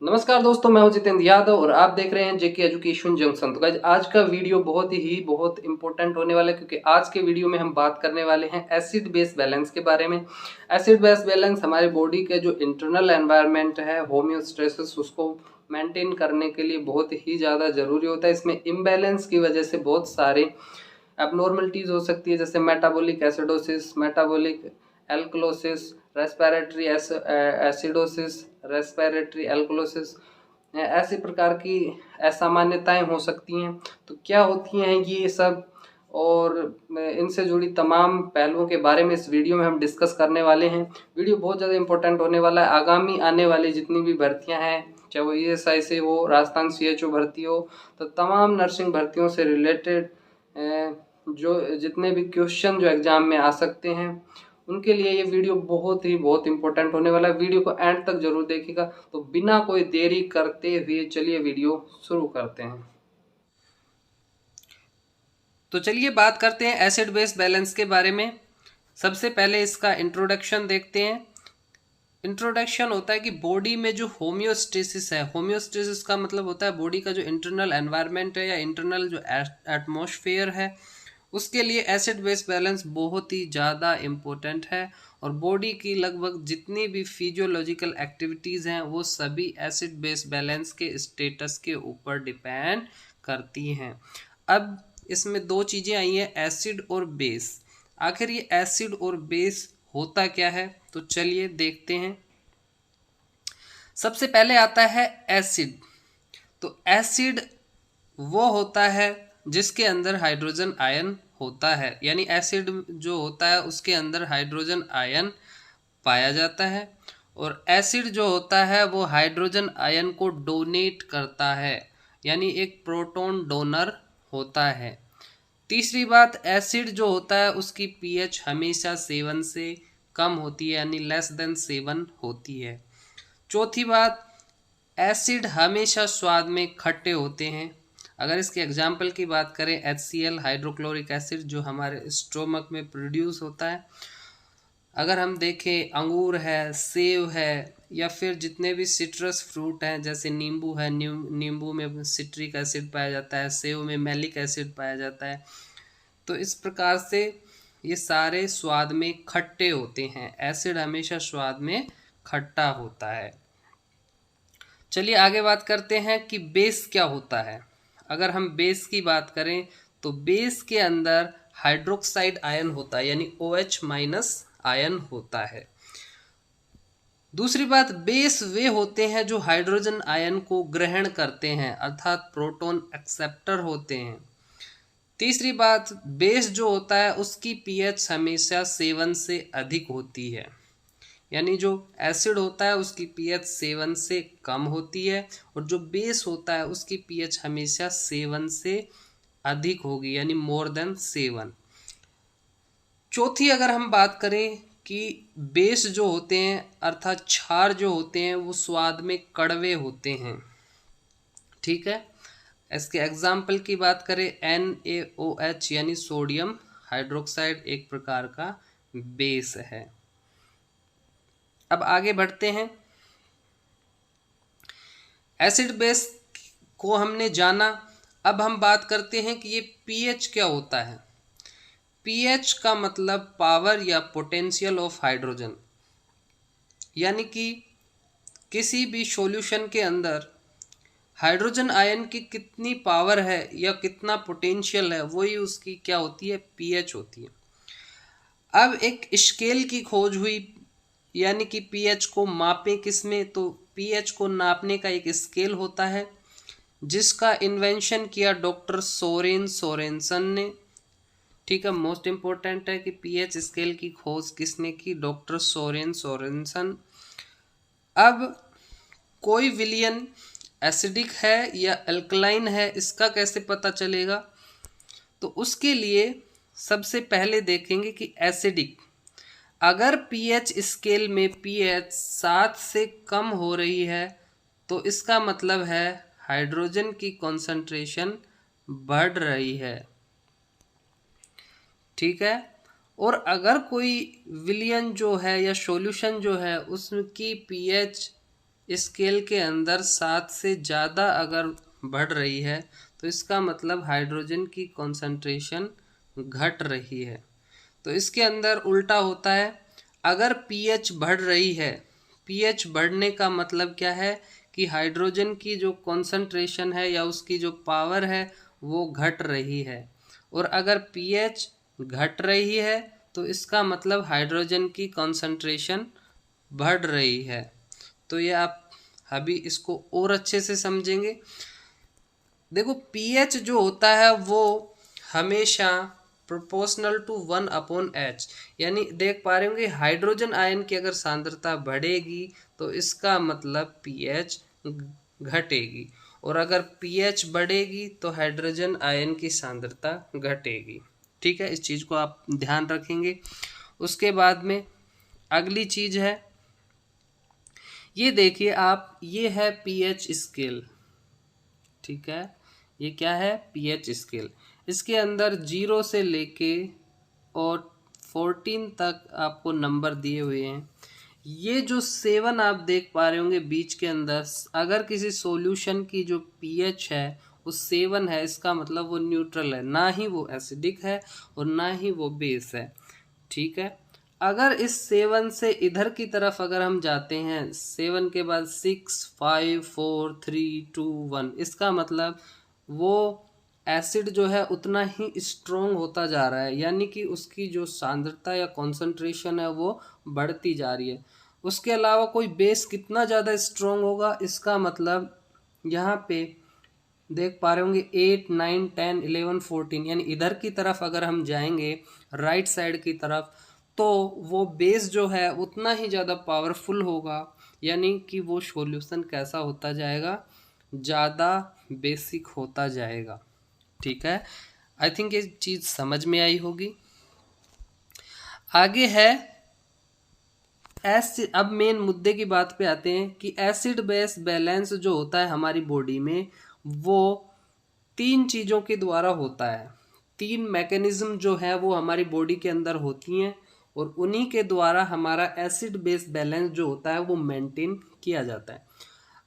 नमस्कार दोस्तों, मैं हूं जितेंद्र यादव और आप देख रहे हैं जेके एजुकेशन जंक्शन। तो गाइस, आज का वीडियो बहुत इंपॉर्टेंट होने वाला है क्योंकि आज के वीडियो में हम बात करने वाले हैं एसिड बेस बैलेंस के बारे में। एसिड बेस बैलेंस हमारे बॉडी के जो इंटरनल एनवायरनमेंट है, होम्योस्टेसिस, उसको मेंटेन करने के लिए बहुत ही ज़्यादा जरूरी होता है। इसमें इम्बैलेंस की वजह से बहुत सारे एबनॉर्मलिटीज हो सकती है, जैसे metabolic acidosis, metabolic alkalosis, respiratory acidosis, respiratory alkalosis, ऐसे प्रकार की असामान्यताएं हो सकती हैं। तो क्या होती हैं ये सब और इनसे जुड़ी तमाम पहलुओं के बारे में इस वीडियो में हम डिस्कस करने वाले हैं। वीडियो बहुत ज़्यादा इंपॉर्टेंट होने वाला है। आगामी आने वाली जितनी भी भर्तियां हैं, चाहे वो ईएसआई से हो, राजस्थान सीएचओ भर्ती हो, तो तमाम नर्सिंग भर्तियों से रिलेटेड जो जितने भी क्वेश्चन जो एग्जाम में आ सकते हैं, उनके लिए ये वीडियो बहुत इंपॉर्टेंट होने वाला है। वीडियो को एंड तक जरूर देखिएगा। तो बिना कोई देरी करते हुए चलिए वीडियो शुरू करते हैं। तो चलिए बात करते हैं एसिड बेस बैलेंस के बारे में। सबसे पहले इसका इंट्रोडक्शन देखते हैं। इंट्रोडक्शन होता है कि बॉडी में जो होम्योस्टेसिस है, होम्योस्टेसिस का मतलब होता है बॉडी का जो इंटरनल एनवायरनमेंट है या इंटरनल जो एटमॉस्फेयर है, उसके लिए एसिड बेस बैलेंस बहुत ही ज़्यादा इम्पोर्टेंट है। और बॉडी की लगभग जितनी भी फिजियोलॉजिकल एक्टिविटीज़ हैं वो सभी एसिड बेस बैलेंस के स्टेटस के ऊपर डिपेंड करती हैं। अब इसमें दो चीज़ें आई हैं, एसिड और बेस। आखिर ये एसिड और बेस होता क्या है, तो चलिए देखते हैं। सबसे पहले आता है एसिड। तो एसिड वो होता है जिसके अंदर हाइड्रोजन आयन होता है, यानी एसिड जो होता है उसके अंदर हाइड्रोजन आयन पाया जाता है। और एसिड जो होता है वो हाइड्रोजन आयन को डोनेट करता है, यानी एक प्रोटॉन डोनर होता है। तीसरी बात, एसिड जो होता है उसकी पीएच हमेशा 7 से कम होती है, यानी लेस देन 7 होती है। चौथी बात, एसिड हमेशा स्वाद में खट्टे होते हैं। अगर इसके एग्जाम्पल की बात करें, HCl हाइड्रोक्लोरिक एसिड जो हमारे स्टोमक में प्रोड्यूस होता है। अगर हम देखें, अंगूर है, सेब है, या फिर जितने भी सिट्रस फ्रूट हैं, जैसे नींबू है, नींबू में सिट्रिक एसिड पाया जाता है, सेब में मैलिक एसिड पाया जाता है। तो इस प्रकार से ये सारे स्वाद में खट्टे होते हैं। एसिड हमेशा स्वाद में खट्टा होता है। चलिए आगे बात करते हैं कि बेस क्या होता है। अगर हम बेस की बात करें तो बेस के अंदर हाइड्रोक्साइड आयन होता है, यानी OH माइनस आयन होता है। दूसरी बात, बेस वे होते हैं जो हाइड्रोजन आयन को ग्रहण करते हैं, अर्थात प्रोटॉन एक्सेप्टर होते हैं। तीसरी बात, बेस जो होता है उसकी पीएच हमेशा 7 से अधिक होती है, यानी जो एसिड होता है उसकी पीएच 7 से कम होती है, और जो बेस होता है उसकी पीएच हमेशा 7 से अधिक होगी, यानी मोर देन 7। चौथी अगर हम बात करें कि बेस जो होते हैं अर्थात क्षार जो होते हैं वो स्वाद में कड़वे होते हैं, ठीक है। इसके एग्जाम्पल की बात करें, NaOH यानी सोडियम हाइड्रोक्साइड एक प्रकार का बेस है। अब आगे बढ़ते हैं। एसिड बेस को हमने जाना, अब हम बात करते हैं कि ये पीएच क्या होता है। पीएच का मतलब पावर या पोटेंशियल ऑफ हाइड्रोजन, यानी कि किसी भी सॉल्यूशन के अंदर हाइड्रोजन आयन की कितनी पावर है या कितना पोटेंशियल है, वही उसकी क्या होती है, पीएच होती है। अब एक स्केल की खोज हुई, यानी कि पीएच को मापें किसमें, तो पीएच को नापने का एक स्केल होता है जिसका इन्वेंशन किया डॉक्टर सोरेनसन ने, ठीक है। मोस्ट इम्पोर्टेंट है कि पीएच स्केल की खोज किसने की, डॉक्टर सोरेनसन। अब कोई विलियन एसिडिक है या अल्कलाइन है, इसका कैसे पता चलेगा, तो उसके लिए सबसे पहले देखेंगे कि एसिडिक, अगर पीएच स्केल में पीएच 7 से कम हो रही है तो इसका मतलब है हाइड्रोजन की कॉन्सेंट्रेशन बढ़ रही है, ठीक है। और अगर कोई विलियन जो है या सॉल्यूशन जो है उसकी पीएच स्केल के अंदर 7 से ज़्यादा अगर बढ़ रही है तो इसका मतलब हाइड्रोजन की कॉन्सेंट्रेशन घट रही है। तो इसके अंदर उल्टा होता है, अगर पीएच बढ़ रही है, पीएच बढ़ने का मतलब क्या है कि हाइड्रोजन की जो कॉन्सेंट्रेशन है या उसकी जो पावर है वो घट रही है। और अगर पीएच घट रही है तो इसका मतलब हाइड्रोजन की कॉन्सेंट्रेशन बढ़ रही है। तो ये आप अभी इसको और अच्छे से समझेंगे। देखो पीएच जो होता है वो हमेशा प्रोपोर्शनल टू 1/H, यानी देख पा रहे होंगे हाइड्रोजन आयन की अगर सांद्रता बढ़ेगी तो इसका मतलब पीएच घटेगी, और अगर पीएच बढ़ेगी तो हाइड्रोजन आयन की सांद्रता घटेगी। ठीक है, इस चीज़ को आप ध्यान रखेंगे। उसके बाद में अगली चीज है, ये देखिए आप, ये है पीएच स्केल। ठीक है, ये क्या है? PH scale. इसके अंदर 0 से लेके और 14 तक आपको नंबर दिए हुए हैं। ये जो 7 आप देख पा रहे होंगे बीच के अंदर, अगर किसी सॉल्यूशन की जो पीएच है वो 7 है, इसका मतलब वो न्यूट्रल है, ना ही वो एसिडिक है और ना ही वो बेस है। ठीक है, अगर इस 7 से इधर की तरफ अगर हम जाते हैं, 7 के बाद 6 5 4 3 2 1, इसका मतलब वो एसिड जो है उतना ही स्ट्रोंग होता जा रहा है, यानी कि उसकी जो सांद्रता या कॉन्सेंट्रेशन है वो बढ़ती जा रही है। उसके अलावा कोई बेस कितना ज़्यादा स्ट्रोंग होगा, इसका मतलब यहाँ पे देख पा रहे होंगे 8 9 10 11 14, यानी इधर की तरफ अगर हम जाएंगे राइट साइड की तरफ, तो वो बेस जो है उतना ही ज़्यादा पावरफुल होगा, यानी कि वो सॉल्यूशन कैसा होता जाएगा, ज़्यादा बेसिक होता जाएगा। ठीक है, आई थिंक ये चीज़ समझ में आई होगी। आगे है एसिड। अब मेन मुद्दे की बात पे आते हैं कि एसिड बेस बैलेंस जो होता है हमारी बॉडी में वो 3 चीज़ों के द्वारा होता है। 3 मैकेनिज्म जो है वो हमारी बॉडी के अंदर होती हैं और उन्हीं के द्वारा हमारा एसिड बेस बैलेंस जो होता है वो मेंटेन किया जाता है।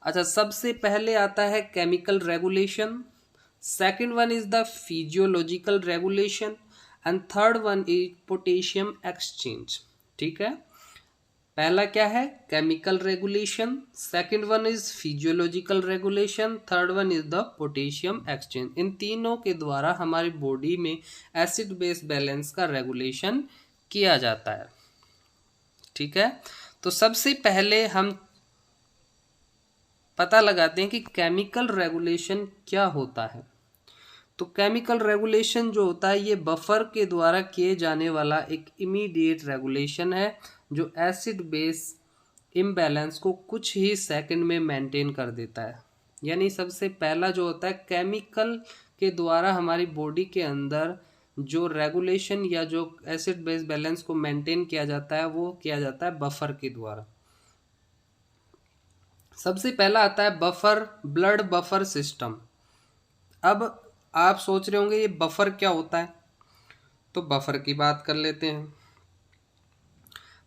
अच्छा, सबसे पहले आता है chemical regulation, second one is the physiological regulation and third one is potassium exchange. ठीक है, पहला क्या है? Chemical regulation, second one is physiological regulation, third one is the potassium exchange. इन तीनों के द्वारा हमारी बॉडी में एसिड बेस बैलेंस का रेगुलेशन किया जाता है। ठीक है, तो सबसे पहले हम पता लगाते हैं कि केमिकल रेगुलेशन क्या होता है। तो केमिकल रेगुलेशन जो होता है ये बफर के द्वारा किए जाने वाला एक इमीडिएट रेगुलेशन है जो एसिड बेस इम्बैलेंस को कुछ ही सेकंड में मेंटेन कर देता है। यानी सबसे पहला जो होता है केमिकल के द्वारा हमारी बॉडी के अंदर जो रेगुलेशन या जो एसिड बेस बैलेंस को मेंटेन किया जाता है वो किया जाता है बफर के द्वारा। सबसे पहला आता है बफर, ब्लड बफर सिस्टम। अब आप सोच रहे होंगे ये बफर क्या होता है, तो बफर की बात कर लेते हैं।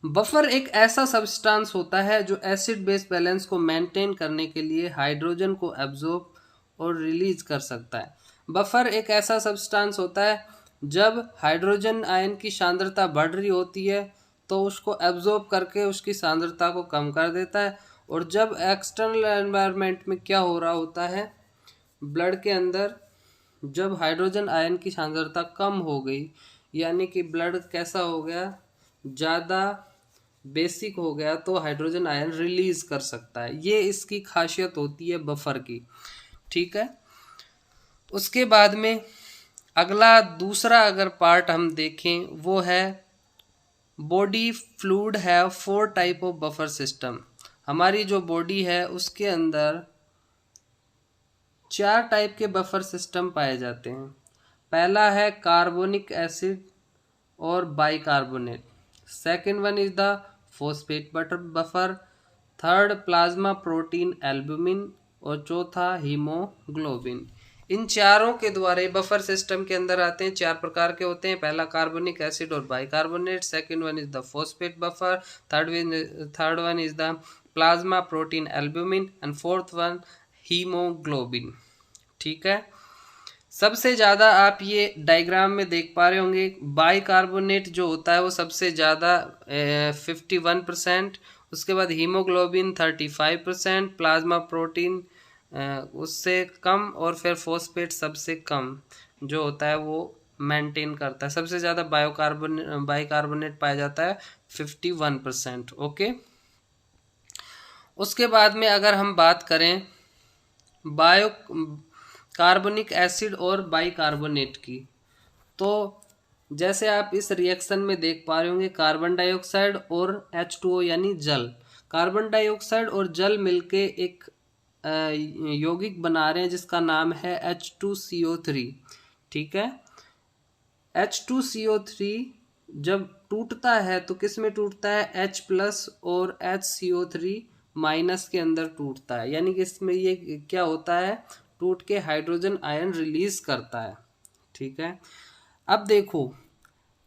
बफर एक ऐसा सब्सटेंस होता है जो एसिड बेस बैलेंस को मेंटेन करने के लिए हाइड्रोजन को एब्जॉर्ब और रिलीज कर सकता है। बफर एक ऐसा सब्सटेंस होता है जब हाइड्रोजन आयन की सांद्रता बढ़ रही होती है तो उसको एब्जॉर्ब करके उसकी सांद्रता को कम कर देता है, और जब एक्सटर्नल एनवायरनमेंट में क्या हो रहा होता है, ब्लड के अंदर जब हाइड्रोजन आयन की सांद्रता कम हो गई, यानी कि ब्लड कैसा हो गया, ज़्यादा बेसिक हो गया, तो हाइड्रोजन आयन रिलीज कर सकता है। ये इसकी खासियत होती है बफर की। ठीक है, उसके बाद में अगला दूसरा अगर पार्ट हम देखें वो है बॉडी फ्लूइड है 4 टाइप ऑफ बफर सिस्टम। हमारी जो बॉडी है उसके अंदर 4 टाइप के बफर सिस्टम पाए जाते हैं। पहला है कार्बोनिक एसिड और bicarbonate, second one is the phosphate buffer, third plasma protein albumin और चौथा हीमोग्लोबिन। इन चारों के द्वारा बफर सिस्टम के अंदर आते हैं। 4 प्रकार के होते हैं, पहला कार्बोनिक एसिड और bicarbonate, second one is the phosphate buffer, third one is the plasma protein albumin and fourth one haemoglobin. ठीक है, सबसे ज़्यादा आप ये डायग्राम में देख पा रहे होंगे बाइकार्बोनेट जो होता है वो सबसे ज़्यादा 51%, उसके बाद हीमोग्लोबिन 35%, प्लाज्मा प्रोटीन उससे कम, और फिर फॉस्फेट सबसे कम जो होता है वो मेंटेन करता है। सबसे ज़्यादा बाइकार्बोनेट पाया जाता है 51%। ओके, उसके बाद में अगर हम बात करें बायो कार्बोनिक एसिड और बाइकार्बोनेट की, तो जैसे आप इस रिएक्शन में देख पा रहे होंगे कार्बन डाइऑक्साइड और H2O यानी जल, कार्बन डाइऑक्साइड और जल मिलके एक यौगिक बना रहे हैं जिसका नाम है H2CO3। ठीक है, H2CO3 जब टूटता है तो किस में टूटता है, H+ और HCO3- के अंदर टूटता है, यानी कि इसमें ये क्या होता है, टूट के हाइड्रोजन आयन रिलीज करता है। ठीक है, अब देखो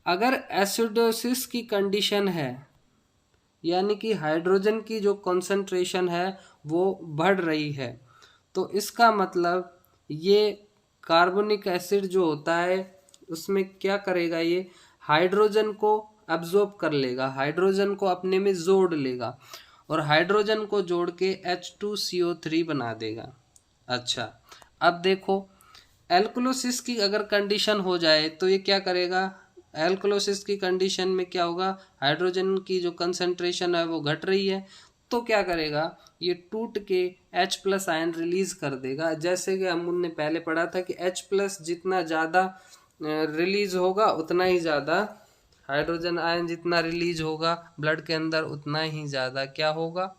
अगर एसिडोसिस की कंडीशन है, यानी कि हाइड्रोजन की जो कॉन्सेंट्रेशन है वो बढ़ रही है, तो इसका मतलब ये कार्बोनिक एसिड जो होता है उसमें क्या करेगा, ये हाइड्रोजन को अब्जॉर्ब कर लेगा, हाइड्रोजन को अपने में जोड़ लेगा और हाइड्रोजन को जोड़ के H2CO3 बना देगा। अच्छा, अब देखो एल्कलोसिस की अगर कंडीशन हो जाए तो ये क्या करेगा, एल्कलोसिस की कंडीशन में क्या होगा, हाइड्रोजन की जो कंसंट्रेशन है वो घट रही है, तो क्या करेगा, ये टूट के H+ आयन रिलीज कर देगा। जैसे कि हमने पहले पढ़ा था कि H+ जितना ज़्यादा रिलीज होगा उतना ही ज़्यादा हाइड्रोजन आयन जितना रिलीज होगा ब्लड के अंदर उतना ही ज़्यादा क्या होगा,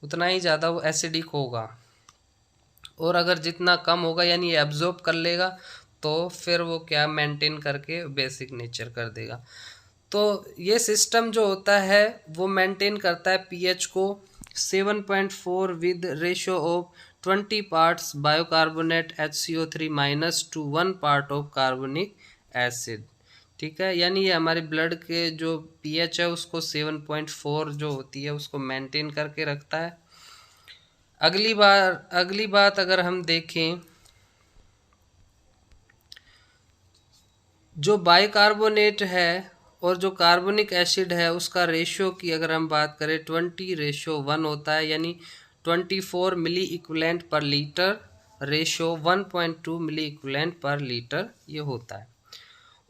उतना ही ज़्यादा वो एसिडिक होगा, और अगर जितना कम होगा यानी ये एब्जॉर्ब कर लेगा तो फिर वो क्या मेंटेन करके बेसिक नेचर कर देगा। तो ये सिस्टम जो होता है वो मेंटेन करता है पीएच को 7.4 with ratio of 20 parts bicarbonate HCO3- to 1 part of carbonic acid. ठीक है, यानी ये हमारे ब्लड के जो पीएच है उसको 7.4 जो होती है उसको मेंटेन करके रखता है। अगली बात अगर हम देखें, जो बाइकार्बोनेट है और जो कार्बोनिक एसिड है उसका रेशियो की अगर हम बात करें 20:1 होता है, यानी 24 मिली इक्विवेलेंट पर लीटर, रेशियो 1.2 मिली इक्विवेलेंट पर लीटर ये होता है।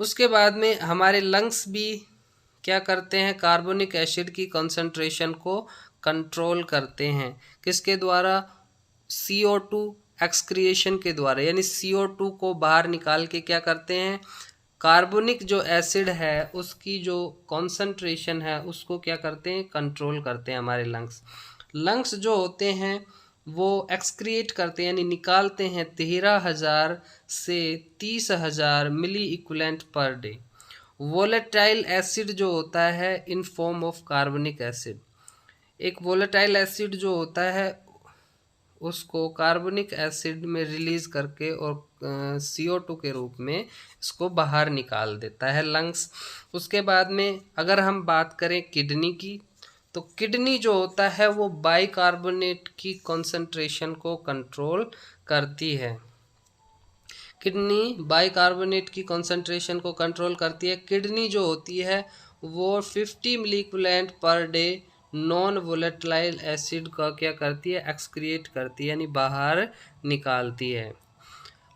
उसके बाद में हमारे लंग्स भी क्या करते हैं, कार्बोनिक एसिड की कंसंट्रेशन को कंट्रोल करते हैं, किसके द्वारा, CO2 एक्सक्रिएशन के द्वारा, यानी CO2 को बाहर निकाल के क्या करते हैं, कार्बोनिक जो एसिड है उसकी जो कॉन्सेंट्रेशन है उसको क्या करते हैं, कंट्रोल करते हैं हमारे लंग्स जो होते हैं वो एक्सक्रिएट करते हैं यानी निकालते हैं 13,000 से 30,000 milliequivalent per day volatile acid जो होता है in form of carbonic acid. एक वोलेटाइल एसिड जो होता है उसको कार्बोनिक एसिड में रिलीज करके और CO2 के रूप में इसको बाहर निकाल देता है लंग्स। उसके बाद में अगर हम बात करें किडनी की, तो किडनी जो होता है वो बाइकार्बोनेट की कॉन्सेंट्रेशन को कंट्रोल करती है। किडनी बाइकार्बोनेट की कॉन्सेंट्रेशन को कंट्रोल करती है। किडनी जो होती है वो 50 milliequivalent per day non volatile acid का क्या करती है, एक्सक्रिएट करती है यानी बाहर निकालती है।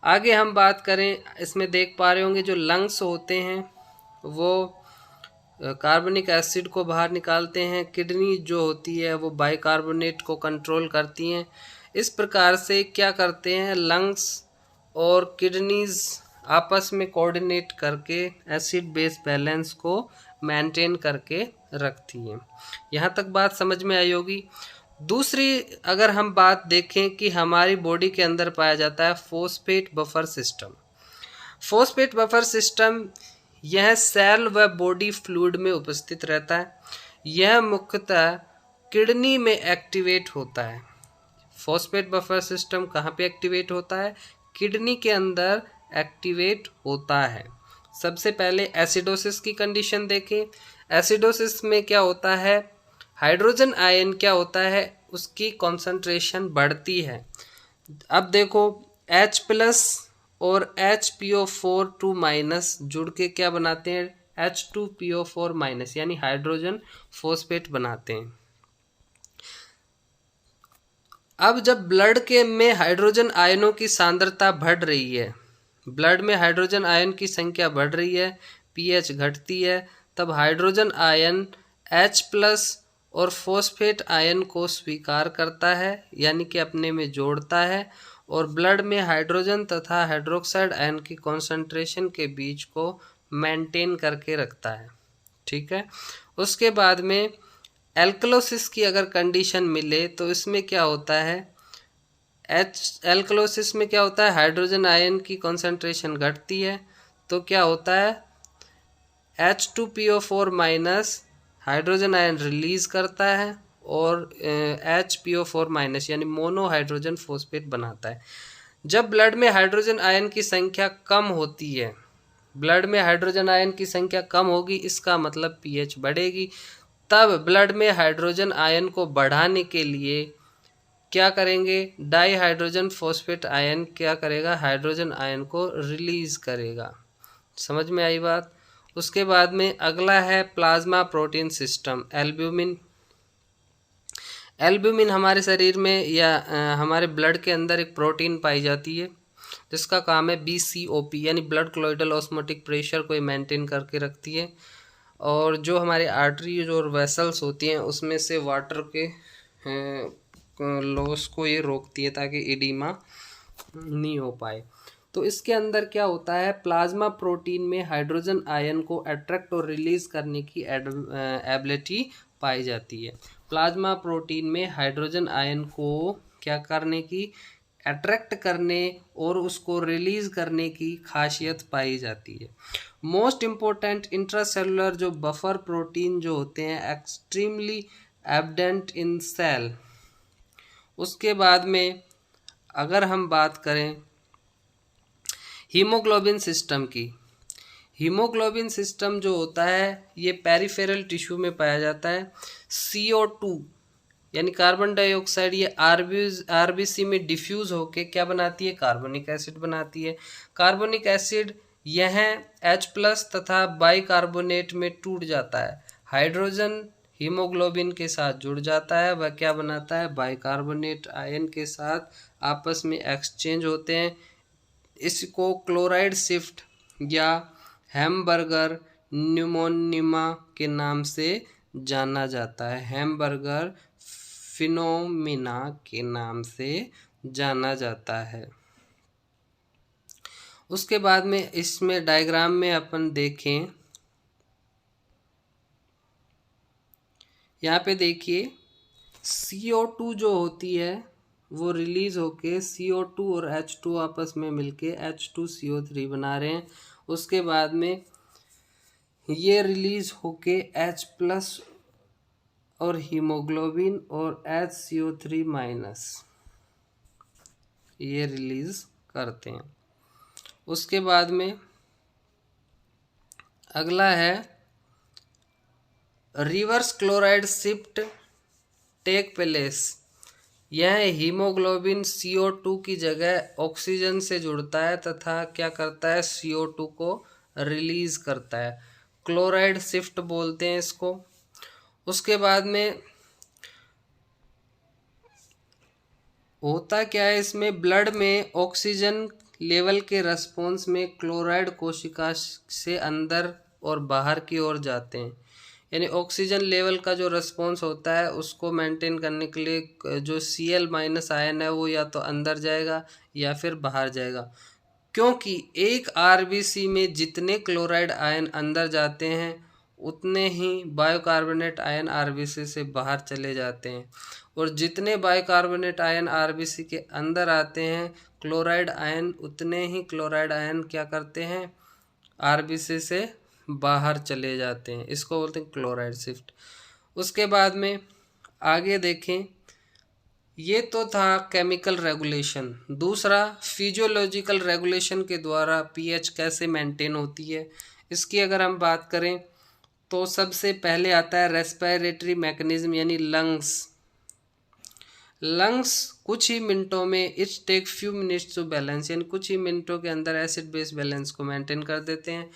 आगे हम बात करें, इसमें देख पा रहे होंगे जो लंग्स होते हैं वो कार्बनिक एसिड को बाहर निकालते हैं, किडनी जो होती है वो बाइकार्बोनेट को कंट्रोल करती हैं। इस प्रकार से क्या करते हैं, लंग्स और किडनीज आपस में कोऑर्डिनेट करके एसिड बेस बैलेंस को मेंटेन करके रखती हैं। यहाँ तक बात समझ में आई होगी। दूसरी अगर हम बात देखें कि हमारी बॉडी के अंदर पाया जाता है phosphate buffer system. Phosphate buffer system यह सेल व बॉडी फ्लूइड में उपस्थित रहता है। यह मुख्यतः किडनी में एक्टिवेट होता है। फॉस्फेट बफर सिस्टम कहाँ पे एक्टिवेट होता है, किडनी के अंदर एक्टिवेट होता है। सबसे पहले एसिडोसिस की कंडीशन देखें। एसिडोसिस में क्या होता है, हाइड्रोजन आयन क्या होता है, उसकी कॉन्सेंट्रेशन बढ़ती है। अब देखो H+ और HPO4 2- जुड़ के क्या बनाते हैं, H2PO4- यानी हाइड्रोजन फॉस्फेट बनाते हैं। अब जब ब्लड के में हाइड्रोजन आयनों की सांद्रता बढ़ रही है, ब्लड में हाइड्रोजन आयन की संख्या बढ़ रही है, पीएच घटती है, तब हाइड्रोजन आयन H+ और फॉस्फेट आयन को स्वीकार करता है, यानी कि अपने में जोड़ता है, और ब्लड में हाइड्रोजन तथा हाइड्रोक्साइड आयन की कॉन्सेंट्रेशन के बीच को मेंटेन करके रखता है। ठीक है। उसके बाद में एल्कलोसिस की अगर कंडीशन मिले तो इसमें क्या होता है, एल्कलोसिस में क्या होता है, हाइड्रोजन आयन की कॉन्सेंट्रेशन घटती है, तो क्या होता है, H2PO4- हाइड्रोजन आयन रिलीज करता है और HPO4- यानी मोनो हाइड्रोजन फॉस्फेट बनाता है। जब ब्लड में हाइड्रोजन आयन की संख्या कम होती है, ब्लड में हाइड्रोजन आयन की संख्या कम होगी, इसका मतलब पीएच बढ़ेगी। तब ब्लड में हाइड्रोजन आयन को बढ़ाने के लिए क्या करेंगे, डाई हाइड्रोजन फॉस्फेट आयन क्या करेगा, हाइड्रोजन आयन को रिलीज करेगा। समझ में आई बात। उसके बाद में अगला है plasma protein system, albumin. Albumin हमारे शरीर में या हमारे ब्लड के अंदर एक प्रोटीन पाई जाती है जिसका काम है BCOP, यानी ब्लड क्लोइडल ऑस्मोटिक प्रेशर को मेंटेन करके रखती है, और जो हमारे आर्टरीज और वेसल्स होती हैं उसमें से वाटर के लॉस को ये रोकती है ताकि एडिमा नहीं हो पाए। तो इसके अंदर क्या होता है, प्लाज्मा प्रोटीन में हाइड्रोजन आयन को अट्रैक्ट और रिलीज करने की एबिलिटी पाई जाती है। प्लाज्मा प्रोटीन में हाइड्रोजन आयन को क्या करने की, अट्रैक्ट करने और उसको रिलीज करने की खासियत पाई जाती है। मोस्ट इम्पोर्टेंट इंट्रासेलुलर जो बफर प्रोटीन जो होते हैं एक्सट्रीमली एब्डेंट इन सेल। उसके बाद में अगर हम बात करें हीमोग्लोबिन सिस्टम की, हीमोग्लोबिन सिस्टम जो होता है ये पेरिफेरल टिश्यू में पाया जाता है। CO2 यानी कार्बन डाइऑक्साइड ये आरबीसी में डिफ्यूज होके क्या बनाती है, कार्बोनिक एसिड बनाती है। कार्बोनिक एसिड यह H+ तथा बाइकार्बोनेट में टूट जाता है, हाइड्रोजन हीमोग्लोबिन के साथ जुड़ जाता है, वह क्या बनाता है, बाइकार्बोनेट आयन के साथ आपस में एक्सचेंज होते हैं। इसको क्लोराइड शिफ्ट या हैमबर्गर न्यूमोनिमा के नाम से जाना जाता है, हैमबर्गर फिनोमिना के नाम से जाना जाता है। उसके बाद में इसमें डायग्राम में अपन देखें, यहाँ पे देखिए CO2 जो होती है वो रिलीज होके CO2 और H2 आपस में मिलके H2CO3 बना रहे हैं। उसके बाद में ये रिलीज होके H+ और हीमोग्लोबिन और HCO3- ये रिलीज करते हैं। उसके बाद में अगला है reverse chloride shift take place. यह हीमोग्लोबिन CO2 की जगह ऑक्सीजन से जुड़ता है तथा क्या करता है, CO2 को रिलीज करता है, क्लोराइड शिफ्ट बोलते हैं इसको। उसके बाद में होता क्या है, इसमें ब्लड में ऑक्सीजन लेवल के रेस्पॉन्स में क्लोराइड कोशिका से अंदर और बाहर की ओर जाते हैं, यानी ऑक्सीजन लेवल का जो रेस्पॉन्स होता है उसको मेंटेन करने के लिए जो Cl- आयन है वो या तो अंदर जाएगा या फिर बाहर जाएगा, क्योंकि एक आरबीसी में जितने क्लोराइड आयन अंदर जाते हैं उतने ही बायोकार्बोनेट आयन आरबीसी से बाहर चले जाते हैं, और जितने बायोकार्बोनेट आयन आरबीसी के अंदर आते हैं क्लोराइड आयन उतने ही क्लोराइड आयन क्या करते हैं, आरबीसी से बाहर चले जाते हैं, इसको बोलते हैं क्लोराइड शिफ्ट। उसके बाद में आगे देखें, ये तो था केमिकल रेगुलेशन। दूसरा फिजियोलॉजिकल रेगुलेशन के द्वारा पीएच कैसे मेंटेन होती है, इसकी अगर हम बात करें तो सबसे पहले आता है रेस्पिरेटरी मैकेनिज्म यानी लंग्स। लंग्स कुछ ही मिनटों में, it's take few minutes to balance, यानी कुछ ही मिनटों के अंदर एसिड बेस बैलेंस को मेंटेन कर देते हैं।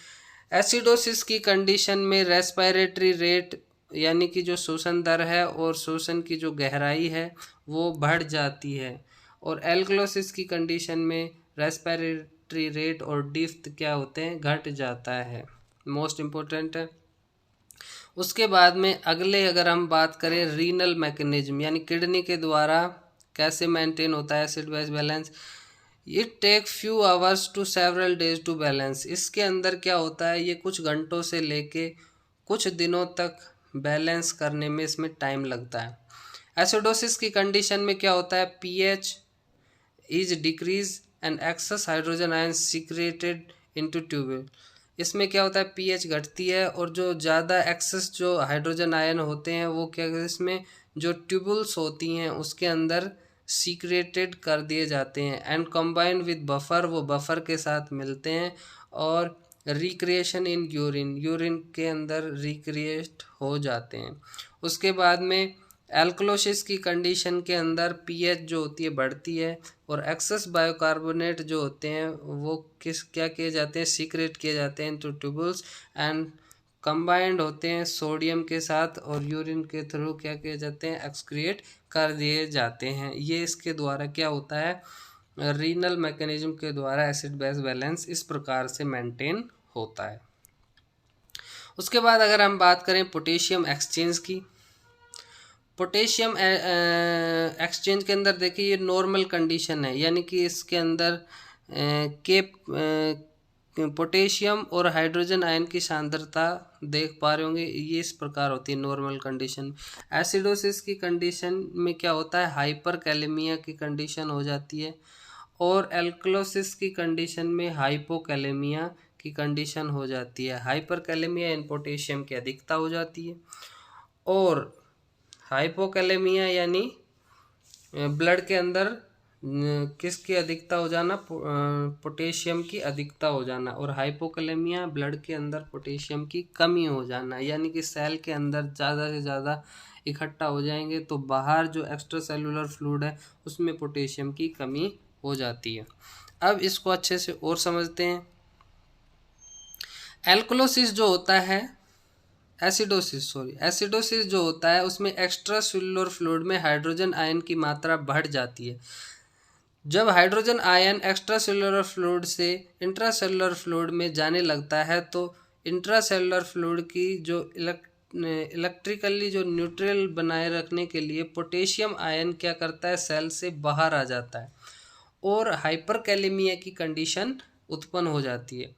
एसिडोसिस की कंडीशन में रेस्पिरेटरी रेट यानी कि जो श्वसन दर है और श्वसन की जो गहराई है वो बढ़ जाती है। और एल्कलोसिस की कंडीशन में रेस्पिरेटरी रेट और डेप्थ क्या होते हैं, घट जाता है। मोस्ट इम्पोर्टेंट है। उसके बाद में अगले अगर हम बात करें रीनल मैकेनिज्म यानी किडनी के द्वारा कैसे मेंटेन होता है acid base balance. It take few hours to several days to balance. इसके अंदर क्या होता है, ये कुछ घंटों से लेके कुछ दिनों तक बैलेंस करने में इसमें टाइम लगता है। एसिडोसिस की कंडीशन में क्या होता है, pH is decrease and excess hydrogen ion secreted into tubule. इसमें क्या होता है, पीएच घटती है और जो ज़्यादा एक्सेस जो हाइड्रोजन आयन होते हैं वो क्या, इसमें जो ट्यूबुल्स होती हैं उसके अंदर सीक्रेटेड कर दिए जाते हैं। एंड कंबाइन विद बफर, वो बफर के साथ मिलते हैं। और रिक्रिएशन इन यूरिन, यूरिन के अंदर रिक्रिएट हो जाते हैं। उसके बाद में एल्कलोसिस की कंडीशन के अंदर पीएच जो होती है बढ़ती है और एक्सेस बायोकार्बोनेट जो होते हैं वो क्या किए जाते हैं, सीक्रेट किए जाते हैं इनटू ट्यूबुल्स एंड कंबाइंड होते हैं सोडियम के साथ और यूरिन के थ्रू क्या किए जाते हैं, एक्सक्रिएट कर दिए जाते हैं। ये इसके द्वारा क्या होता है, रीनल मैकेनिज्म के द्वारा एसिड बेस बैलेंस इस प्रकार से मेंटेन होता है। उसके बाद अगर हम बात करें पोटेशियम एक्सचेंज की, पोटेशियम एक्सचेंज के अंदर देखिए ये नॉर्मल कंडीशन है, यानी कि इसके अंदर के पोटेशियम और हाइड्रोजन आयन की सांद्रता देख पा रहे होंगे, ये इस प्रकार होती है नॉर्मल कंडीशन। एसिडोसिस की कंडीशन में क्या होता है, हाइपर कैलेमिया की कंडीशन हो जाती है और एल्कलोसिस की कंडीशन में हाइपोकैलेमिया की कंडीशन हो जाती है। हाइपर कैलेमिया इन पोटेशियम की अधिकता हो जाती है और हाइपोकैलेमिया यानी ब्लड के अंदर किसकी अधिकता हो जाना, पोटेशियम की अधिकता हो जाना। और हाइपोकैलेमिया ब्लड के अंदर पोटेशियम की कमी हो जाना, यानी कि सेल के अंदर ज़्यादा से ज़्यादा इकट्ठा हो जाएंगे तो बाहर जो एक्स्ट्रा सेलुलर फ्लूइड है उसमें पोटेशियम की कमी हो जाती है। अब इसको अच्छे से और समझते हैं। एल्कलोसिस जो होता है, एसिडोसिस जो होता है उसमें एक्स्ट्रा सेलुलर फ्लूइड में हाइड्रोजन आयन की मात्रा बढ़ जाती है। जब hydrogen ion extra cellular fluid से इंट्रासेलुलर फ्लूइड में जाने लगता है तो इंट्रासेलुलर फ्लूइड की जो इलेक्ट्रिकली जो न्यूट्रल बनाए रखने के लिए पोटेशियम आयन क्या करता है, सेल से बाहर आ जाता है और हाइपरकैलेमिया की कंडीशन उत्पन्न हो जाती है।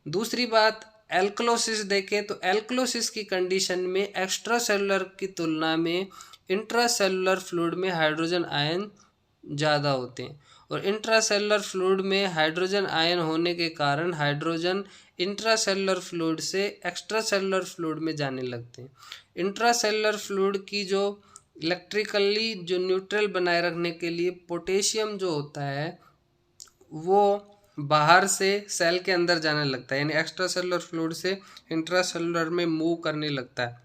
दूसरी बात, एल्कलोसिस देखें तो एल्कलोसिस की कंडीशन में एक्स्ट्रा सेलुलर की तुलना में इंट्रासेलुलर फ्लूइड में हाइड्रोजन आयन ज़्यादा होते हैं और इंट्रासेलुलर फ्लूइड में हाइड्रोजन आयन होने के कारण हाइड्रोजन इंट्रासेलुलर फ्लूइड से एक्स्ट्रा सेलुलर फ्लूइड में जाने लगते हैं। इंट्रासेलुलर फ्लूइड की जो इलेक्ट्रिकली जो न्यूट्रल बनाए रखने के लिए पोटेशियम जो होता है वो बाहर से सेल के अंदर जाने लगता है, यानी एक्स्ट्रा सेलुलर फ्लूइड से इंट्रासेलुलर में मूव करने लगता है।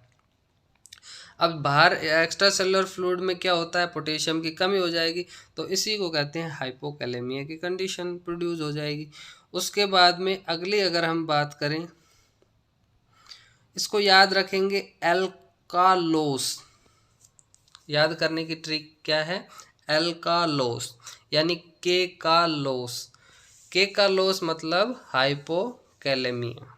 अब बाहर एक्स्ट्रा सेलुलर फ्लूइड में क्या होता है, पोटेशियम की कमी हो जाएगी तो इसी को कहते हैं हाइपोकैलेमिया की कंडीशन प्रोड्यूस हो जाएगी। उसके बाद में अगली अगर हम बात करें, इसको याद रखेंगे एल्कालोस। याद करने की ट्रिक क्या है, एल्कालोस यानी के का लोस। के का लोस मतलब हाइपोकैलेमिया।